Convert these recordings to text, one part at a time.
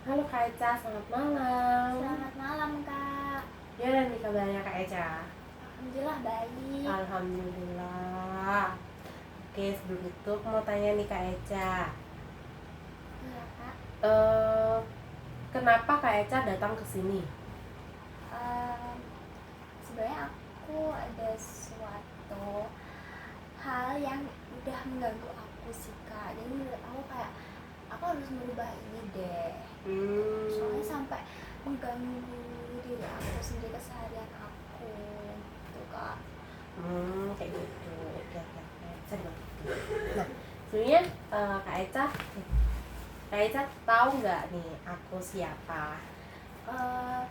Halo Kak Eca, selamat malam. Selamat malam Kak. Gimana nih kabarnya Kak Eca? Alhamdulillah baik. Alhamdulillah. Oke, sebelum itu aku mau tanya nih Kak Eca. Iya Kak. eh Kenapa Kak Eca datang ke sini? Em, Sebenarnya aku ada suatu hal yang udah mengganggu aku sih Kak. Jadi menurut aku kayak aku harus merubah ini deh. Soalnya sampai mengganggu diri aku sendiri, keseharian aku gitu Kak. Kayak gitu. Oke, oke, oke. Bisa dimengerti. Nah, sebenarnya Kak Eca tahu nggak nih aku siapa? Eh,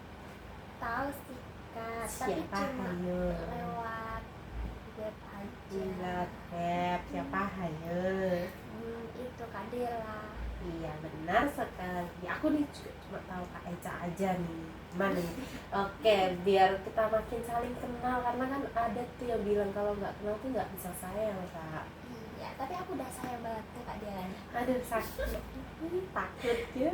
Tahu sih Kak, tapi Siapa? cuma Hayo. lewat web aja. Lewat web. Siapa? Hayo. Itu Kak Dela. Iya benar sekali. Aku nih juga cuma tahu Kak Eca aja nih. Gimana nih? Oke, biar kita makin saling kenal karena kan ada tuh yang bilang kalau nggak kenal tuh nggak bisa sayang Kak. Iya, tapi aku udah sayang banget ke Kak Dela. Aduh sakit, takut ya.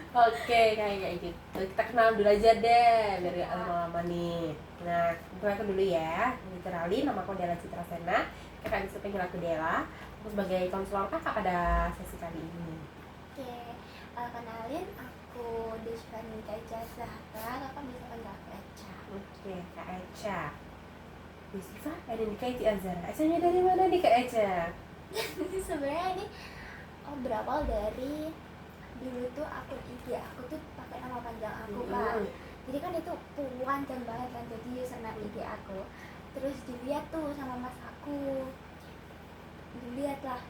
Oke kayak gitu. Kita kenal dulu aja deh biar gak lama-lama nih. Nah, aku dulu ya. Kenalin, nama aku Dela Citra Sena. Kakak bisa panggil aku Dela. Aku sebagai konselor kakak pada sesi kali ini. Oke, kenalin aku Desvani Eca Zahra. Kakak bisa panggil aku Eca. Oke, Kak Eca. Yusufa, ada di Kak Azara. Ecanya dari mana nih Kak Eca? Sebenarnya ini berawal dari dulu tuh akun IG aku tuh pakai nama panjang aku Kak. Jadi kan itu panjang banget kan, jadi username IG aku. Terus dilihat tuh sama mas aku, dilihat lah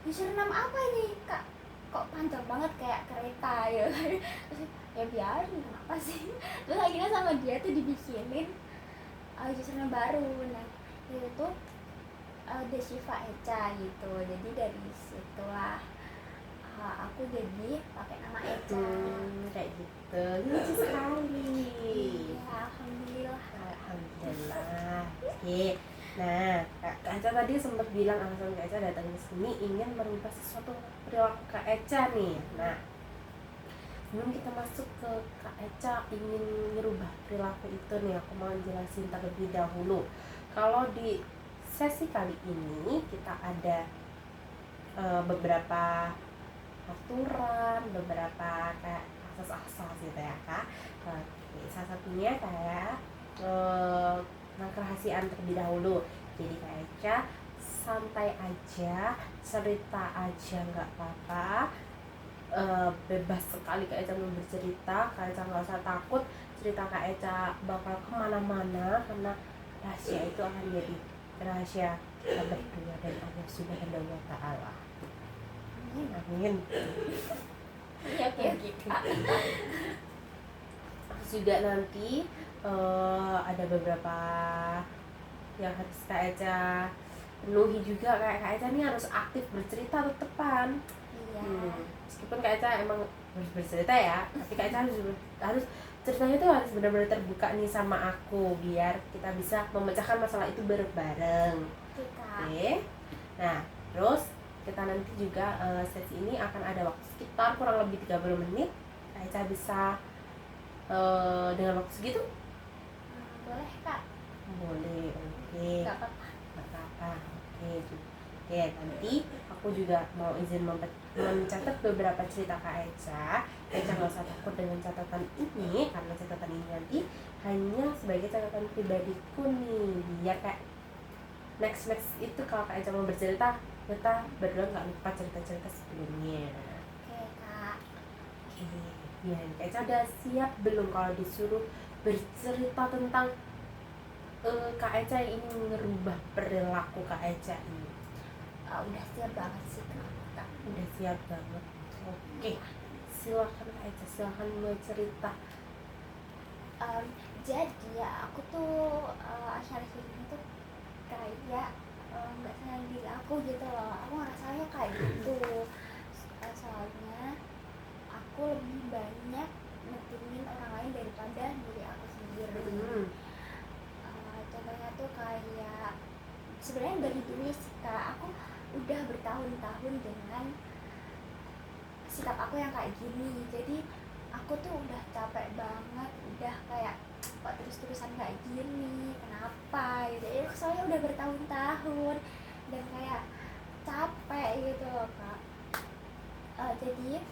username apa ini Kak, kok panjang banget kayak kereta ya. Terus ya biarin, kenapa sih. Terus akhirnya sama dia tuh dibikinin username baru. Nah itu tuh Desiva Eca gitu. Jadi dari situlah aku jadi pakai nama Eca. Kayak gitu. Lucu sekali. Iya, alhamdulillah. Alhamdulillah. Oke. Nah, Kak Eca tadi sempat bilang alasan Kak Eca datang ke sini ingin merubah sesuatu perilaku Kak Eca nih. Nah, sebelum kita masuk ke Kak Eca ingin merubah perilaku itu nih, aku mau jelasin terlebih dahulu. Kalau di sesi kali ini kita ada beberapa aturan, beberapa kayak asas-asas gitu ya Kak. Salah satunya kayak kerahasiaan terlebih dahulu. Jadi Kak Eca santai aja, cerita aja nggak apa-apa. Bebas sekali Kak Eca mau bercerita. Kak Eca nggak usah takut cerita Kak Eca bakal kemana-mana karena rahasia itu akan jadi rahasia kita berdua dan Allah Subhanahu wa Ta'ala. Amin. Iya, oke Kak. Terus juga nanti ada beberapa yang harus Kak Eca penuhi juga. Kayak Kak Eca nih harus aktif bercerita tetepan. Iya. Meskipun Kak Eca emang harus bercerita ya, tapi Kak Eca harus ceritanya tuh harus benar-benar terbuka nih sama aku biar kita bisa memecahkan masalah itu bareng-bareng. Oke. Nah, terus kita nanti juga sesi ini akan ada waktu sekitar kurang lebih 30 menit. Kak Eca bisa dengan waktu segitu? Boleh Kak. Boleh, oke. Gak apa-apa. Gak apa-apa, oke. Oke, nanti aku juga mau izin mencatat beberapa cerita Kak Eca. Eca gak usah takut dengan catatan ini, karena catatan ini nanti hanya sebagai catatan pribadiku nih. Biar kayak next itu kalau Kak Eca mau bercerita, kita berdua gak lupa cerita-cerita sebelumnya. Oke Kak. Oke, ya Kak Eca udah siap belum kalau disuruh bercerita tentang Kak Eca yang ingin merubah perilaku Kak Eca ini? Udah siap banget sih Kak. Udah siap banget. Oke, silakan Kak Eca, silakan mulai cerita. Jadi ya aku tuh akhir-akhir ini tuh kayak nggak sayang diri aku gitu loh. Aku ngerasanya kayak gitu. Soalnya aku lebih banyak mentingin orang lain daripada diri aku sendiri. Contohnya tuh kayak sebenarnya dari dulu sih Kak, aku udah bertahun-tahun dengan sikap aku yang kayak gini. Jadi aku tuh udah capek banget, udah kayak kok terus-terusan kayak gini, kenapa gitu ya, soalnya udah bertahun-tahun dan kayak capek gitu loh kak. Jadi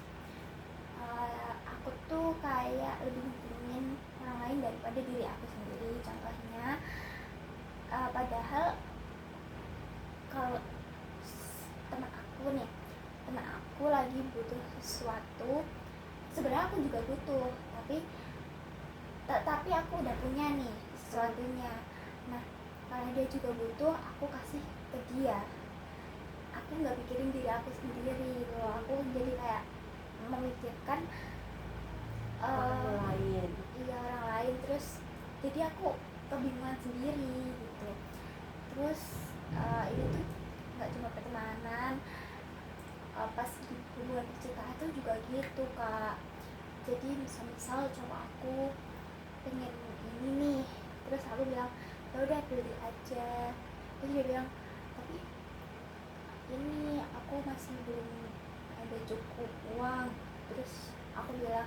aku tuh kayak lebih mentingin orang lain daripada diri aku sendiri. Contohnya padahal kalau teman aku lagi butuh sesuatu, sebenarnya aku juga butuh, tapi aku udah punya nih sesuatunya. Nah karena dia juga butuh, aku kasih ke dia, aku nggak pikirin diri aku sendiri gitu loh. Aku jadi kayak memikirkan orang lain. iya orang lain, terus jadi aku kebingungan sendiri gitu. Terus ini tuh nggak cuma pertemanan, pas di hubungan percintaan tuh juga gitu kak. Jadi misal cowok aku pengen ini nih, terus aku bilang ya udah beli aja, terus dia bilang tapi ini aku masih belum ada cukup uang. Terus aku bilang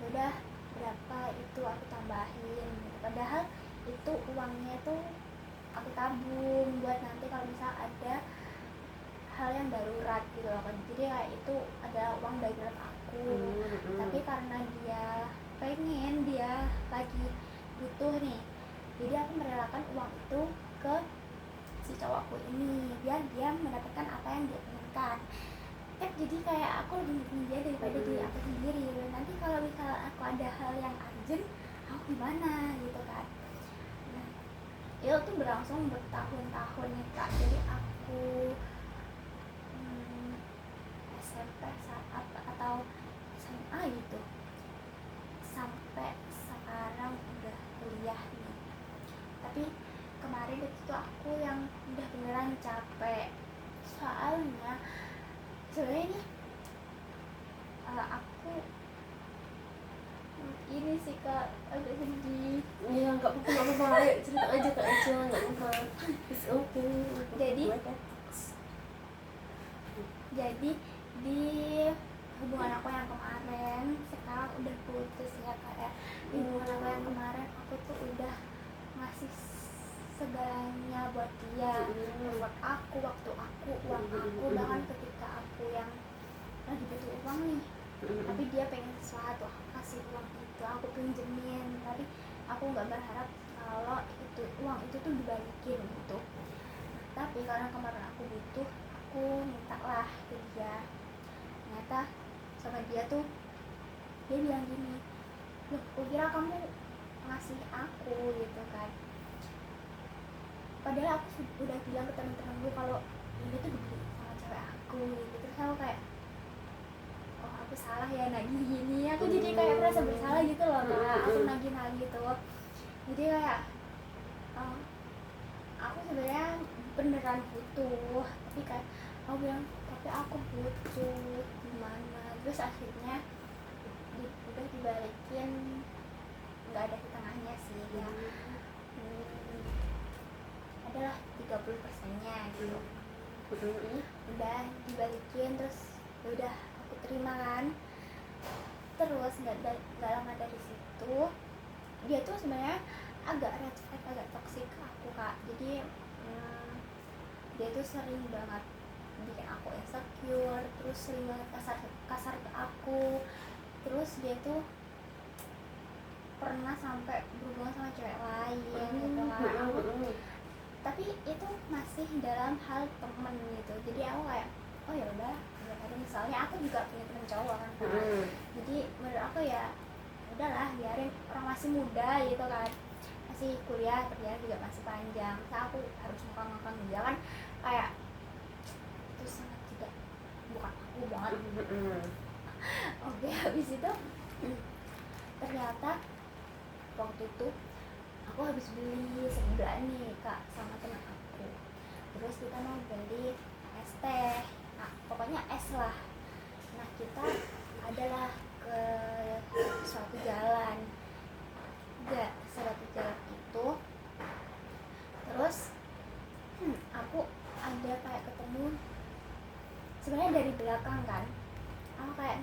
udah berapa itu aku tambahin, padahal itu uangnya tuh aku tabung buat nanti kalau misal ada hal yang darurat gitu loh kan. Jadi kayak itu adalah uang darurat aku. Tapi karena dia pengen, dia lagi butuh nih, jadi aku merelakan uang itu ke si cowokku ini biar dia mendapatkan apa yang dia inginkan. Jadi kayak aku lebih penting dia daripada diri aku sendiri. Nanti kalau misalnya aku ada hal yang urgent, aku gimana gitu kan. Nah itu tuh berlangsung bertahun-tahun nih kak. Jadi aku SMP saat atau SMA gitu sampai sekarang udah kuliah nih. Tapi kemarin itu aku yang udah beneran capek, soalnya sebenarnya nih aku ini sih kak agak sedih. Ya nggak apa-apa, ayo cerita aja kak aja, nggak apa-apa, it's okay. Jadi di hubungan aku yang kemarin, sekarang udah putus ya kayak di hubungan aku yang kemarin aku tuh udah ngasih segalanya buat dia, buat aku, waktu aku, uang aku, bahkan ketika aku yang lagi butuh uang nih, tapi dia pengen sesuatu, aku kasih uang itu, aku pinjemin, tapi aku nggak berharap kalau itu uang itu tuh dibalikin gitu. Tapi karena kemarin aku butuh, aku minta lah ke dia. Ternyata sama dia tuh dia bilang gini, loh aku kira kamu ngasih aku gitu kan, padahal aku udah bilang ke teman-teman gue kalau ini tuh dibeli sama cewek aku gitu. Terus aku kayak oh aku salah ya nagih gini, aku jadi kayak merasa bersalah gitu loh kak. Aku nagih gitu, jadi kayak aku sebenarnya beneran butuh, tapi kayak aku bilang tapi aku butuh gimana. Terus akhirnya udah dibalikin, nggak ada di tengahnya sih ya, adalah 30%-nya gitu. Udah dibalikin, terus udah aku terima kan. Terus nggak lama dari situ dia tuh sebenarnya agak red flag, agak toksik ke aku kak. Jadi dia tuh sering banget bikin aku insecure, terus sering banget kasar ke aku. Terus dia tuh pernah sampai berhubungan sama cewek lain gitu kan. Tapi itu masih dalam hal temen gitu. Jadi aku kayak oh ya udah, misalnya aku juga punya temen cowok kan. Jadi menurut aku ya udahlah, biarin, orang masih muda gitu kan, masih kuliah, kerjaan juga masih panjang, masa aku harus ngangkang dia kan, kayak itu sangat tidak, bukan aku banget. Oke, habis itu ternyata waktu itu aku habis beli sebelah nih kak sama teman aku. Terus kita mau beli es teh, nah pokoknya es lah. Nah kita adalah ke suatu jalan itu. Terus aku ada kayak ketemu, sebenarnya dari belakang kan, aku kayak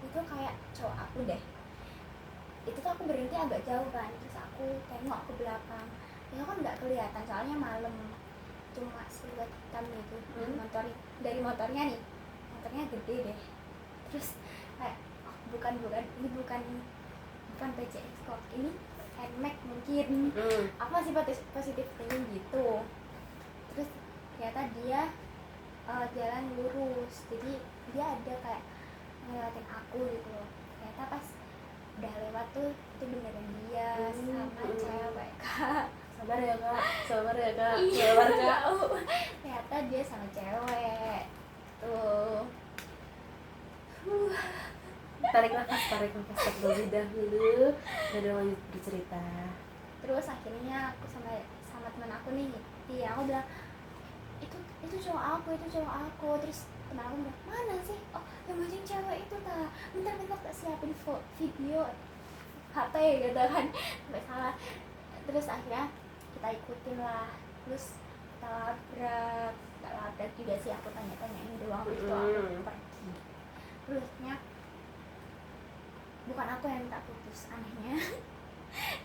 itu kayak cowok aku deh. Itu tuh aku berhenti agak jauh kan, terus aku tengok ke belakang, itu kan nggak kelihatan soalnya malam, cuma siluet hitam gitu. Dari motornya nih, motornya gede deh. Terus kayak oh, ini bukan PCX kok, ini NMAX mungkin. Aku masih positif thinking gitu. Terus ternyata dia jalan lurus, jadi dia ada kayak ngelewatin aku gitu loh. Ternyata pas udah lewat tuh itu beneran dia sama cewek kak. Sabar ya kak, sabar ya kak, Iya, sabar kak. ternyata dia sama cewek tuh. Tarik nafas terlebih dahulu baru lanjut bercerita. Terus akhirnya aku sama teman aku nih, dia aku bilang itu cowok aku. Terus teman aku bilang mana sih, oh yang bajing cewek itu ta, bentar tak siapin video HP gitu kan, sampai salah. Terus akhirnya kita ikutin lah, terus kita labrak juga sih, aku tanya-tanyain doang. Itu aku pergi. Terusnya bukan aku yang minta putus, anehnya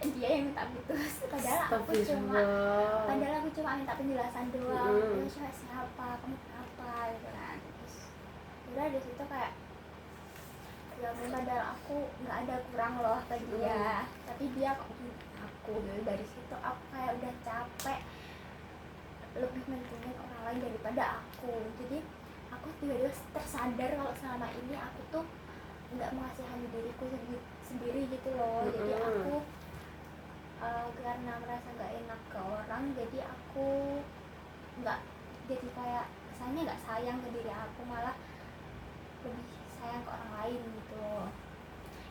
dia yang minta putus, padahal aku cuma minta penjelasan doang. Terus siapa, kamu kenapa gitu kan. Terus udah di situ kayak ya padahal aku nggak ada kurang loh ke dia, tapi dia kok gini aku gitu. Dari situ aku kayak udah capek lebih mentingin orang lain daripada aku. Jadi aku tiba-tiba tersadar kalau selama ini aku tuh nggak mengasihani diriku sendiri gitu loh. Jadi aku karena merasa nggak enak ke orang, jadi aku nggak, jadi kayak kesannya nggak sayang ke diri aku, malah lebih sayang ke orang lain gitu loh.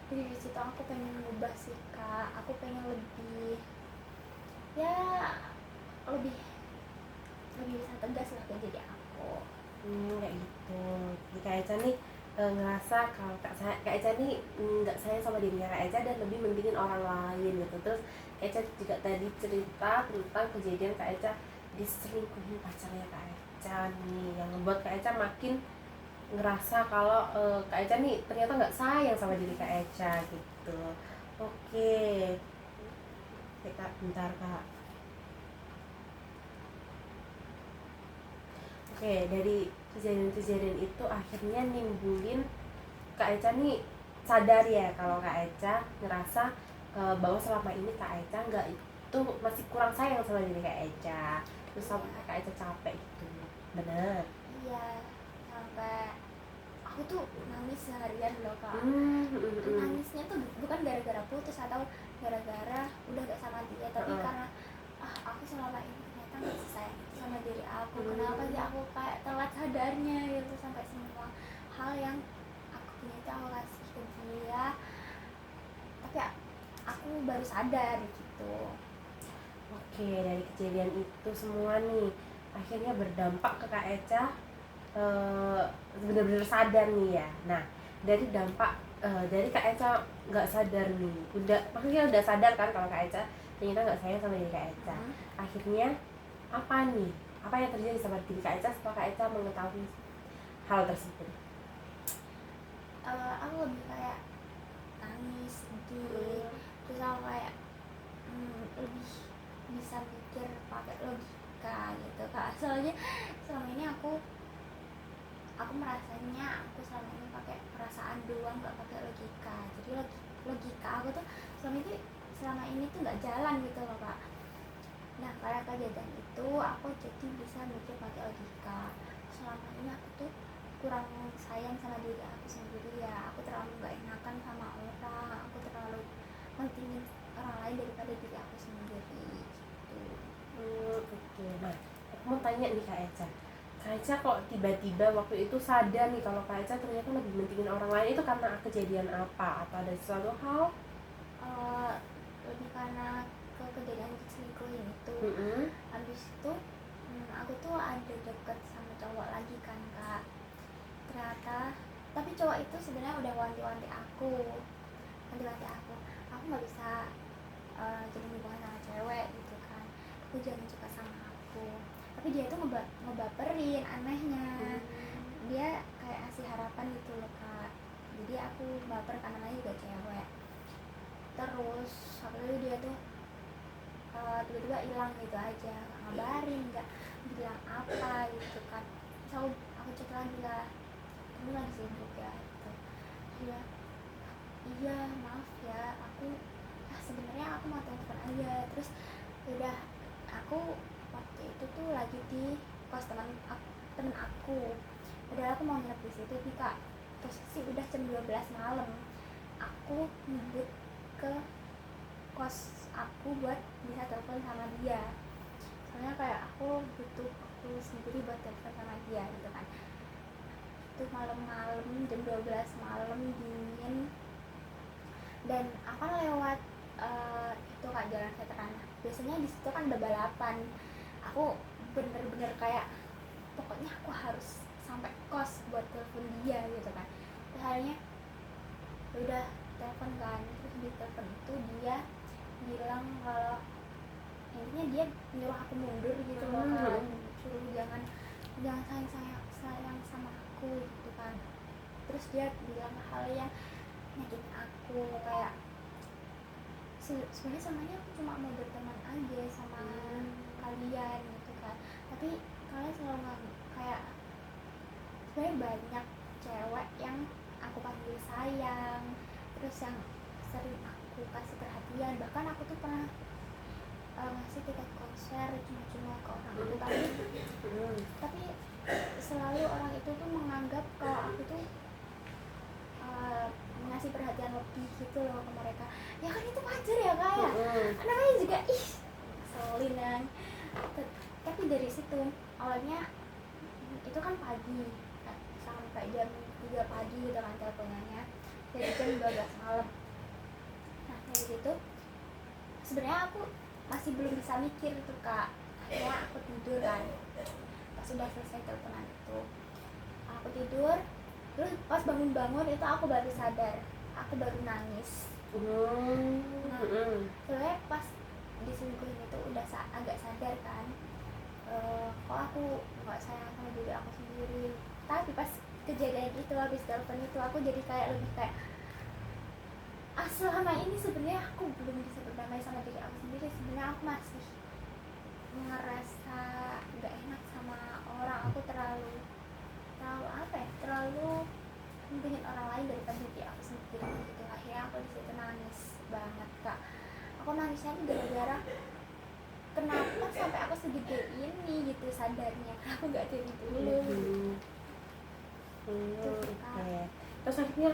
Jadi di situ aku pengen ngubah sih kak, aku pengen lebih bisa tegas lah ke diri aku. Kayak gitu. Jadi Kak Eca nih ngerasa kalau Kak Eca nih nggak sayang sama dirinya Kak Eca dan lebih mentingin orang lain gitu. Terus Kak Eca juga tadi cerita tentang kejadian Kak Eca diselingkuhin pacarnya Kak Eca nih, yang membuat Kak Eca makin ngerasa kalau Kak Eca nih ternyata nggak sayang sama diri Kak Eca gitu. Oke, Kak, bentar Kak. Oke, dari kejadian-kejadian itu akhirnya nimbulin Kak Eca nih sadar ya kalau Kak Eca ngerasa bahwa selama ini Kak Eca nggak itu masih kurang sayang sama diri Kak Eca, terus sampai Kak Eca capek gitu, bener? Iya, sampai aku tuh nangis seharian loh kak. Nangisnya tuh bukan gara-gara putus atau gara-gara udah gak sama dia, tapi karena aku selama ini ternyata masih sayang sama diri aku. Kenapa sih aku kayak telat sadarnya gitu, sampai semua hal yang aku punya itu aku kasih ke dia, tapi aku baru sadar gitu. Oke, dari kejadian itu semua nih akhirnya berdampak ke Kak Eca benar-benar sadar nih ya. Nah, dari dampak dari Kak Eca nggak sadar nih, maksudnya udah sadar kan kalau Kak Eca ternyata nggak sayang sama diri Kak Eca. Akhirnya apa nih? Apa yang terjadi sama diri Kak Eca setelah Kak Eca mengetahui hal tersebut? Aku lebih kayak nangis, sedih, terus aku kayak lebih bisa mikir pakai logika gitu kak. Soalnya selama ini aku merasanya aku selama ini pakai perasaan doang, nggak pakai logika. Jadi logika aku tuh selama ini tuh nggak jalan gitu loh kak. Nah karena kejadian itu aku jadi bisa mikir pakai logika. Selama ini aku tuh kurang sayang sama diri aku sendiri ya. Aku terlalu nggak enakan sama orang, aku terlalu mentingin orang lain daripada diri aku sendiri gitu. Oke, nah aku mau tanya nih Kak Eca. Kak Eca kok tiba-tiba waktu itu sadar nih kalau Kak Eca ternyata lebih mentingin orang lain, itu karena kejadian apa? Atau ada sesuatu hal? Lebih karena kejadian selingkuhin itu. Habis itu aku tuh ada deket sama cowok lagi kan kak. Ternyata tapi cowok itu sebenarnya udah wanti-wanti aku nggak bisa jadi hubungan sama cewek gitu kan, aku jangan suka sama aku. Tapi dia tuh ngebaperin, anehnya dia kayak ngasih harapan gitu loh kak. jadi aku baper karena namanya juga cewek. Terus habis itu dia tuh tiba-tiba hilang gitu aja, nggak ngabarin, nggak bilang apa gitu kan. Terus aku cek lagi lah, kamu lagi sibuk ya gitu. Iya, iya maaf ya, aku sebenarnya aku mau telepon aja. Terus udah, aku waktu itu tuh lagi di kos temen aku. Padahal aku mau nginep di situ nih kak, posisi udah jam 12 malam. Aku nyebut ke kos aku buat bisa telepon sama dia, soalnya kayak aku butuh waktu sendiri buat telepon sama dia gitu kan. Itu malam-malam jam 12 malam dingin, dan aku kan lewat itu kak jalan veteran. Biasanya di situ kan ada balapan. Aku bener-bener kayak pokoknya aku harus sampai kos buat telepon dia gitu kan. Terus akhirnya udah telepon kan. Terus di telepon itu dia bilang kalau intinya dia nyuruh aku mundur gitu loh kan, suruh jangan sayang sama aku gitu kan. Terus dia bilang hal yang nyakitin aku, kayak sebenarnya samanya aku cuma mau berteman aja sama kalian gitu kan, tapi kalian selalu kayak sebenarnya banyak cewek yang aku panggil sayang, terus yang sering aku kasih perhatian. Bahkan aku tuh pernah ngasih tiket konser cuma ke orang itu, tapi selalu orang itu tuh menganggap kalau aku tuh ngasih perhatian lebih gitu loh ke mereka. Ya kan itu wajar ya kak ya, namanya juga ngeselin kan. Tapi dari situ awalnya itu kan pagi sampai jam 3 pagi gitu kan teleponannya, dari jam 12 malam. Nah dari situ sebenarnya aku masih belum bisa mikir tuh kak. Akhirnya aku tidur kan, pas sudah selesai teleponan itu aku tidur. Terus pas bangun-bangun itu aku baru sadar, aku baru nangis. Nah sebenarnya pas diselingkuhin itu udah agak sadar kan, kok aku nggak sayang sama diri aku sendiri. Tapi pas kejadian itu, habis telepon itu, aku jadi kayak lebih kayak selama ini sebenarnya aku belum bisa berdamai sama diri aku sendiri. Sebenarnya aku masih ngerasa nggak enak sama orang. Aku terlalu apa ya, terlalu mentingin orang lain daripada diri aku sendiri gitu. Akhirnya aku di situ nangis banget kak. Aku nangisnya tuh gara-gara kenapa sampai aku segede ini gitu sadarnya, aku nggak dari dulu. Okay. Terus akhirnya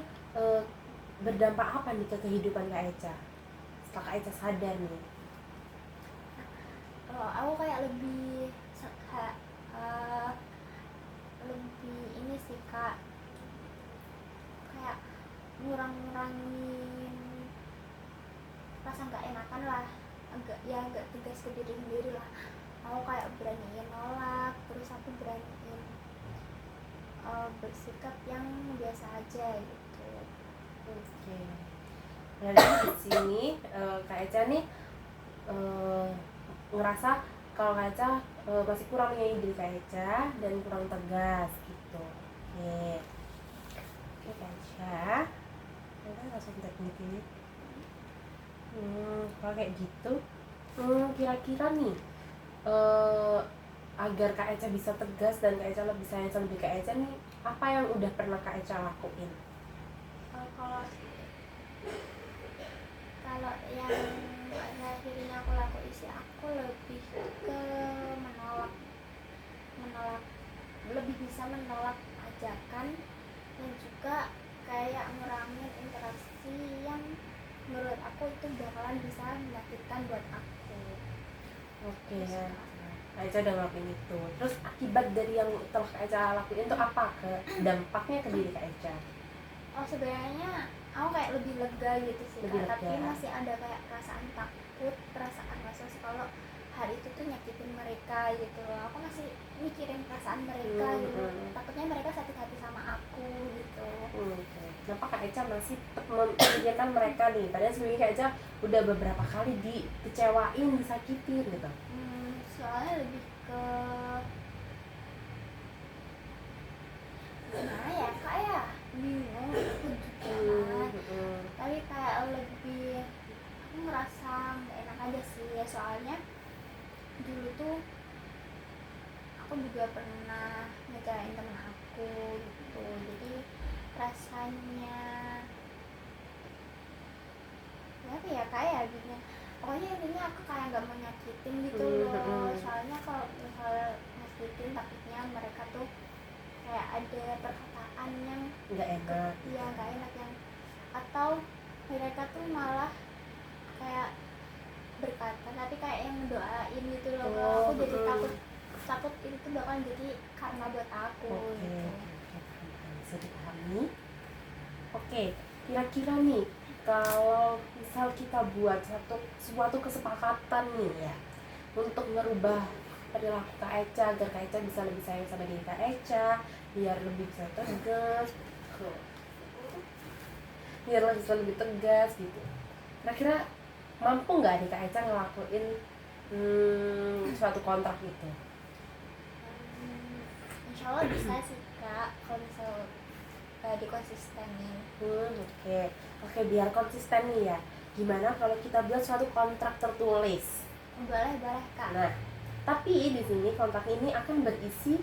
berdampak apa nih ke kehidupan Kak Echa setelah Kak Echa sadar nih? Aku kayak lebih lebih ini sih kak, kayak ngurangin rasa nggak enakan lah, agak tegas ke diri sendiri lah. Aku kayak beraniin nolak, terus aku beraniin bersikap yang biasa aja gitu. Oke. Nah di sini Kak Echa nih ngerasa kalau Kak Echa masih kurang menyayangi diri Kak Echa dan kurang tegas gitu. Oke. Oke Kak Echa, kita langsung teknik ini. Kalau kayak gitu, kira-kira nih agar Kak Echa bisa tegas dan Kak Echa lebih sayang sama diri Kak Echa nih, apa yang udah pernah Kak Echa lakuin? Kalau yang akhirnya aku lakuin sih, aku lebih ke menolak, lebih bisa menolak ajakan, dan juga kayak ngurangin interaksi yang menurut aku itu bakalan bisa menyakitkan buat aku. Oke. Kak Echa udah ngelakuin itu. Terus akibat dari yang telah Kak Echa lakuin itu apa ke dampaknya ke diri Kak Echa? Sebenarnya aku kayak lebih lega gitu sih Lebih Kak, tapi lega. masih ada kayak perasaan takut, perasaan rasa kalau hari itu tuh nyakitin mereka gitu loh. Aku masih mikirin perasaan mereka gitu, takutnya mereka sakit hati sama aku gitu. Kenapa Kak Echa masih memikirkan mereka nih? Padahal sebelumnya Kak Echa udah beberapa kali dikecewain, disakitin gitu. Soalnya lebih ke gimana ya kak ya, bingung. Aku juga juga pernah ngecerain temen aku gitu. Jadi rasanya apa ya, kayak gini, pokoknya intinya aku kayak nggak mau nyakitin gitu loh. Soalnya kalau misal nyakitin takutnya mereka tuh kayak ada perkataan yang nggak enak. iya nggak enak, yang atau mereka tuh malah kayak berkata tapi kayak yang doain gitu loh. Aku jadi takut itu tuh bakal jadi karma buat aku. Oke, gitu. bisa dipahami. Oke, kira-kira nih kalau misal kita buat suatu kesepakatan nih ya untuk merubah perilaku Kak Eca agar Kak Eca bisa lebih sayang sama diri Kak Eca, biar lebih bisa tegas, biar bisa lebih tegas gitu. Kira-kira mampu nggak nih Kak Eca ngelakuin suatu kontrak itu? Insya Allah bisa sih Kak, kalau misal dikonsistenin. Oke, biar konsisten nih ya. Gimana kalau kita buat suatu kontrak tertulis? Boleh Kak. Nah, tapi di sini kontrak ini akan berisi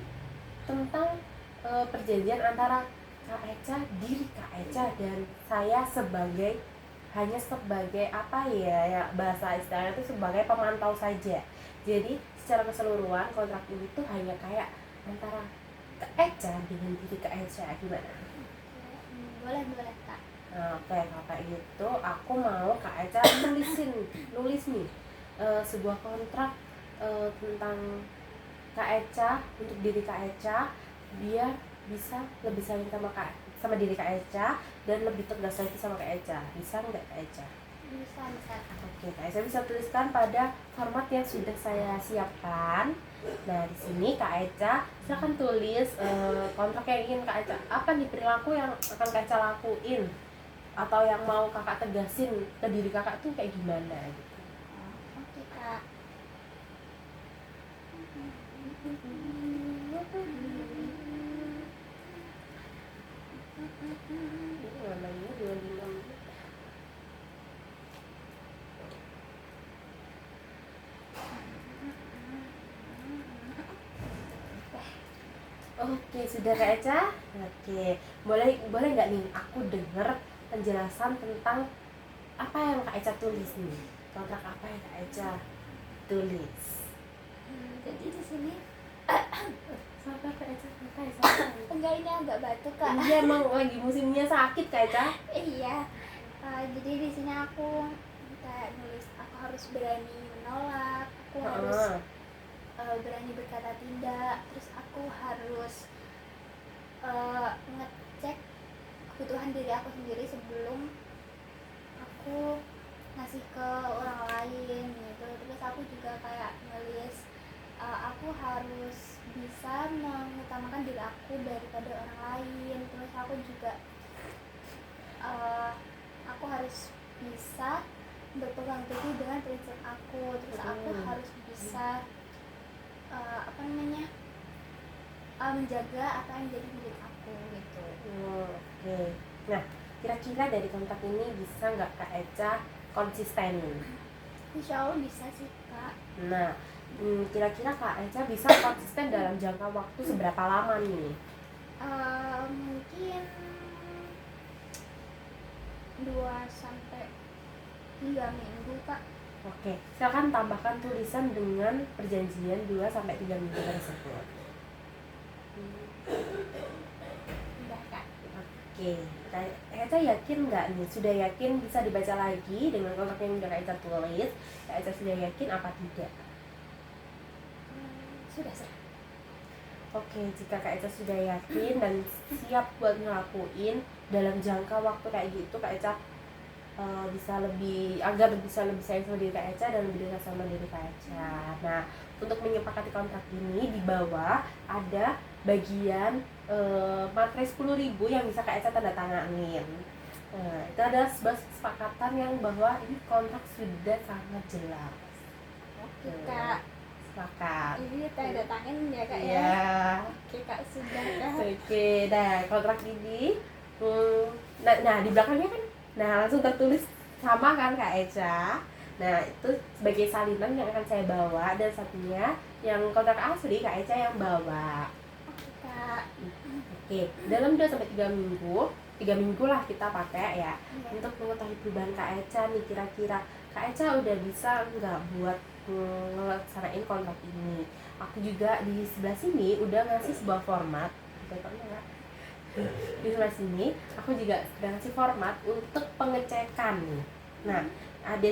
tentang perjanjian antara Kak Eca, diri Kak Eca dan saya hanya sebagai apa ya bahasa istilahnya itu sebagai pemantau saja. Jadi secara keseluruhan kontrak ini tuh hanya kayak antara Kak Eca dengan diri Kak Eca. Gimana? Boleh Kak. Oke, kalau kayak gitu aku mau Kak Eca nulis nih sebuah kontrak tentang Kak Eca untuk diri Kak Eca, biar bisa lebih sayang sama diri Kak Eca dan lebih tegas lagi sama Kak Eca. Bisa nggak Kak Eca? Bisa. Oke, Kak Eca bisa tuliskan pada format yang sudah saya siapkan. Nah, di sini Kak Eca silakan tulis kontrak yang ingin Kak Eca, apa nih perilaku yang akan Kak Eca lakuin atau yang mau kakak tegasin ke diri kakak tuh kayak gimana gitu. Oke Kak. Namanya 25. Oke, sudah Kak Eca? Oke, boleh nggak nih aku denger penjelasan tentang apa yang Kak Eca tulis nih? Kontrak apa yang Kak Eca tulis? Jadi di sini Sabar Kak Eca, santai. enggak, ini agak batuk Kak. Iya, emang lagi musimnya sakit Kak Eca. Iya. Jadi di sini aku kayak nulis aku harus berani menolak, aku harus berani berkata tidak, terus aku harus ngecek kebutuhan diri aku sendiri sebelum aku ngasih ke orang lain gitu. Terus aku juga kayak nulis aku harus bisa mengutamakan diri aku daripada orang lain. Terus aku juga aku harus bisa berpegang teguh dengan prinsip aku. Terus aku harus bisa menjaga apa yang jadi milik aku gitu. Oke. Nah, kira-kira dari kontrak ini bisa nggak Kak Eca konsisten? Insya Allah bisa sih Kak. Nah, kira-kira Kak Eca bisa konsisten dalam jangka waktu seberapa lama nih? Mungkin 2-3 minggu Kak. Oke, silakan tambahkan tulisan dengan perjanjian 2-3 minggu tersebut. Udah Kak. Oke, Kak Eca yakin nggak nih? Sudah yakin bisa dibaca lagi dengan kontrak yang udah Kak Eca tulis? Kak Eca sudah yakin apa tidak? Sudah. Oke, jika Kak Eca sudah yakin dan siap buat ngelakuin dalam jangka waktu kayak gitu, Kak Eca bisa lebih sayang sama diri Kak Eca dan lebih dekat sama diri Kak Eca. Nah, untuk menyepakati kontrak ini di bawah ada bagian materai 10.000 yang bisa Kak Eca tanda tanganin. Itu adalah sebuah kesepakatan yang bahwa ini kontrak sudah sangat jelas. Oke Kak. Sepakat. Ini tanda tangan ya Kak ya. Iya. Oke Kak, sudah Kak. Oke, nah kontrak ini nah di belakangnya kan langsung tertulis sama kan Kak Eca, Nah itu sebagai salinan yang akan saya bawa, dan satunya yang kontrak asli Kak Eca yang bawa. Oke Kak. Oke, dalam 2 sampai 3 minggu, 3 minggu lah kita pakai ya, Iya. untuk mengetahui perubahan Kak Eca nih, kira-kira Kak Eca udah bisa nggak buat ngelaksanain kontrak ini. Aku juga di sebelah sini udah ngasih sebuah format, di sebelah sini aku juga udah ngasih format untuk pengecekan nih. Nah, ada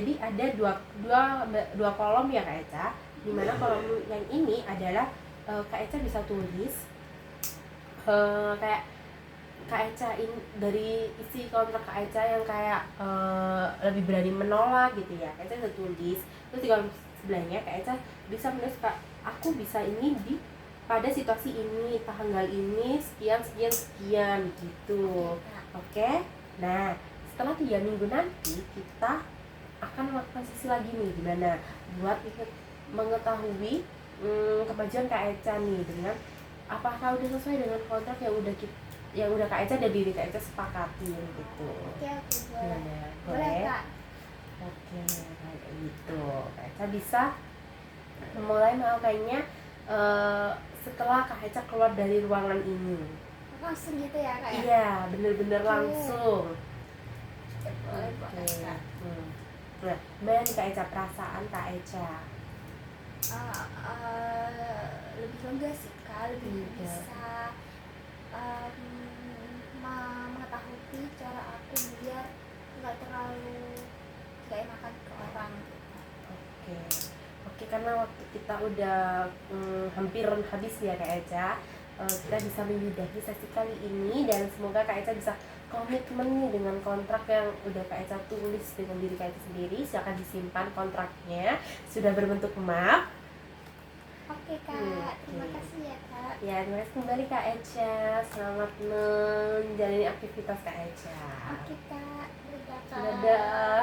dua kolom ya Kak Eca, dimana kolom yang ini adalah Kak Eca bisa tulis kayak Kak Eca ini dari isi kontrak Kak Eca yang kayak lebih berani menolak gitu ya, Kak Eca bisa tulis. Terus di kolom sebelahnya Kak Eca bisa menulis, Kak, aku bisa ini di pada situasi ini, tanggal ini, sekian sekian sekian gitu. Oke. Nah, setelah 3 minggu nanti kita akan melakukan sesi lagi nih, gimana buat mengetahui kemajuan Kak Eca nih, dengan apakah udah sesuai dengan kontrak yang udah Kak Eca dan diri Kak Eca sepakatin gitu. Oke, boleh. Gimana? Boleh Kak. Oke, kayak gitu. Kak Eca bisa mulai melakukannya setelah Kak Eca keluar dari ruangan ini. Langsung gitu ya Kak ya? Iya, bener-bener Oke. langsung. Boleh boleh Oke. Kak. Nah, gimana nih Kak Eca, perasaan Kak Eca? Lebih lega sih Kak, lebih Lega. bisa mengetahui cara aku biar nggak terlalu gak enakan ke orang gitu. Oke, karena waktu kita udah hampir habis ya Kak Eca, kita bisa menyudahi sesi kali ini, dan semoga Kak Eca bisa komitmen nih dengan kontrak yang udah Kak Eca tulis dengan diri Kak Eca sendiri. Silakan disimpan kontraknya, sudah berbentuk map. Oke Kak, terima kasih ya Kak. Ya, terima kasih kembali Kak Eca. Selamat menjalani aktivitas Kak Eca. Oke Kak, dadah Kak. Dadah.